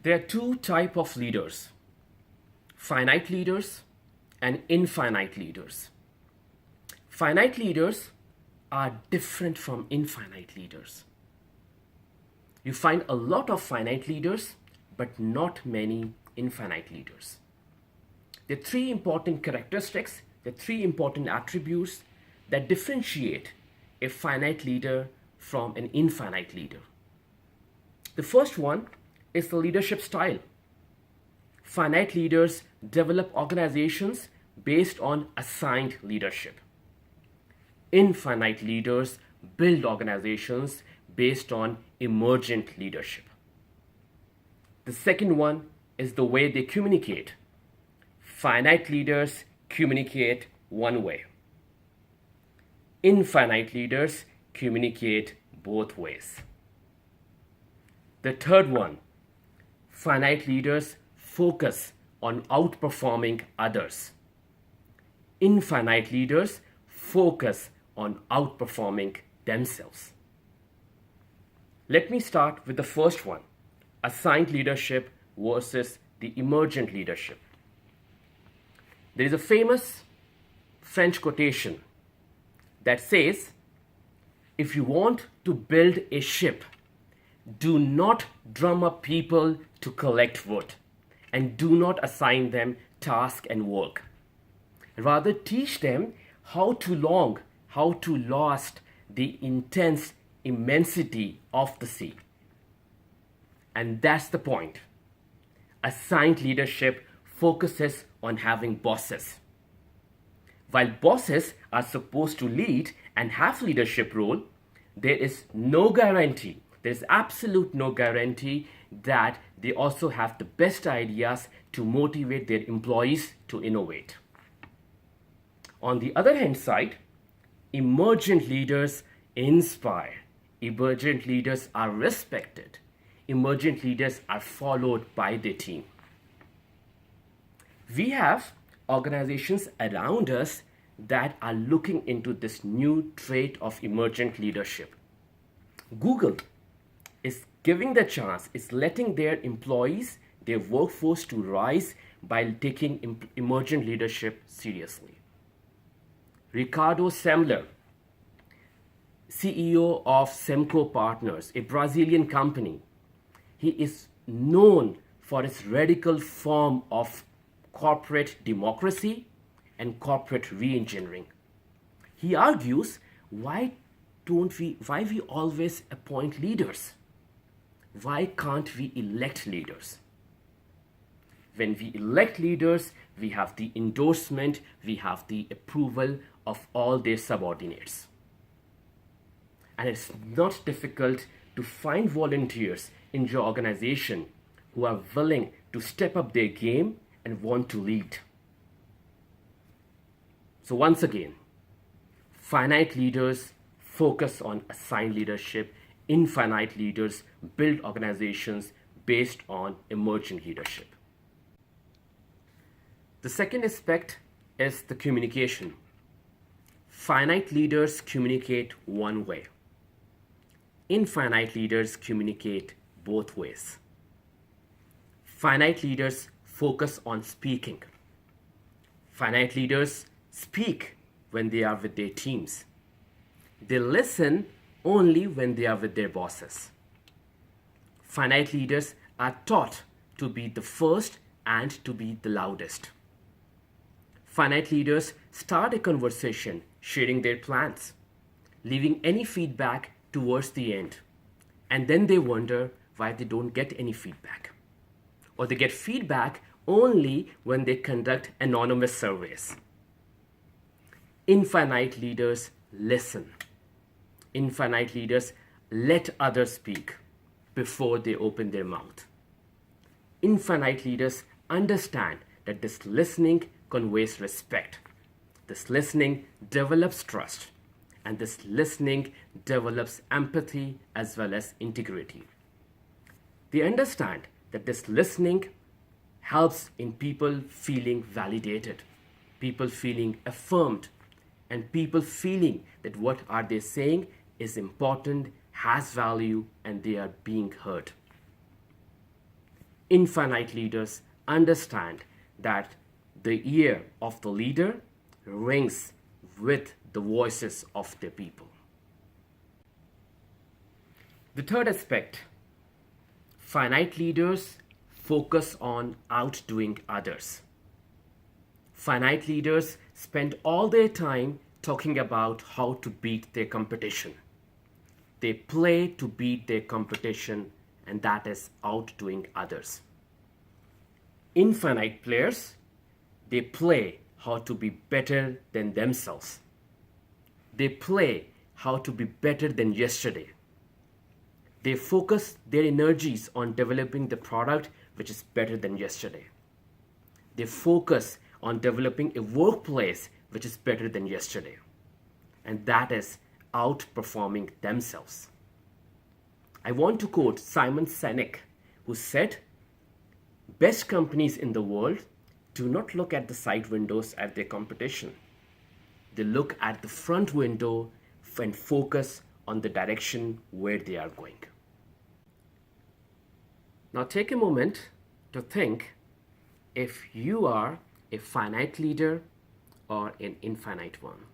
There are two types of leaders: finite leaders and infinite leaders. Finite leaders are different from infinite leaders. You find a lot of finite leaders, but not many infinite leaders. There are three important characteristics, there are three important attributes that differentiate a finite leader from an infinite leader. The first one is the leadership style. Finite leaders develop organizations based on assigned leadership. Infinite leaders build organizations based on emergent leadership. The second one is the way they communicate. Finite leaders communicate one way. Infinite leaders communicate both ways. The third one, finite leaders focus on outperforming others. Infinite leaders focus on outperforming themselves. Let me start with the first one, assigned leadership versus the emergent leadership. There is a famous French quotation that says, if you want to build a ship, do not drum up people to collect wood, and do not assign them task and work. Rather, teach them how to last the intense immensity of the sea. And that's the point. Assigned leadership focuses on having bosses. While bosses are supposed to lead and have leadership role, there is no guarantee, there's absolute no guarantee that they also have the best ideas to motivate their employees to innovate. On the other hand side, emergent leaders inspire. Emergent leaders are respected. Emergent leaders are followed by their team. We have organizations around us that are looking into this new trait of emergent leadership. Google is giving the chance, is letting their employees, their workforce to rise by taking emergent leadership seriously. Ricardo Semler, CEO of Semco Partners, a Brazilian company, he is known for his radical form of corporate democracy and corporate re-engineering. He argues, why we always appoint leaders? Why can't we elect leaders? When we elect leaders, we have the endorsement, we have the approval of all their subordinates. And it's not difficult to find volunteers in your organization who are willing to step up their game and want to lead. So once again, finite leaders focus on assigned leadership. Infinite leaders build organizations based on emergent leadership. The second aspect is the communication. Finite leaders communicate one way. Infinite leaders communicate both ways. Finite leaders focus on speaking. Finite leaders speak when they are with their teams. They listen only when they are with their bosses. Finite leaders are taught to be the first and to be the loudest. Finite leaders start a conversation sharing their plans, leaving any feedback towards the end, and then they wonder why they don't get any feedback. Or they get feedback only when they conduct anonymous surveys. Infinite leaders listen. Infinite leaders let others speak before they open their mouth. Infinite leaders understand that this listening conveys respect. This listening develops trust. And this listening develops empathy as well as integrity. They understand that this listening helps in people feeling validated, people feeling affirmed, and people feeling that what are they saying is important, has value, and they are being heard. Infinite leaders understand that the ear of the leader rings with the voices of their people. The third aspect, finite leaders focus on outdoing others. Finite leaders spend all their time talking about how to beat their competition. They play to beat their competition, and that is outdoing others. Infinite players, they play how to be better than themselves. They play how to be better than yesterday. They focus their energies on developing the product which is better than yesterday. They focus on developing a workplace which is better than yesterday. And that is outperforming themselves. I want to quote Simon Sinek, who said, "Best companies in the world do not look at the side windows at their competition. They look at the front window and focus on the direction where they are going." Now take a moment to think if you are a finite leader or an infinite one.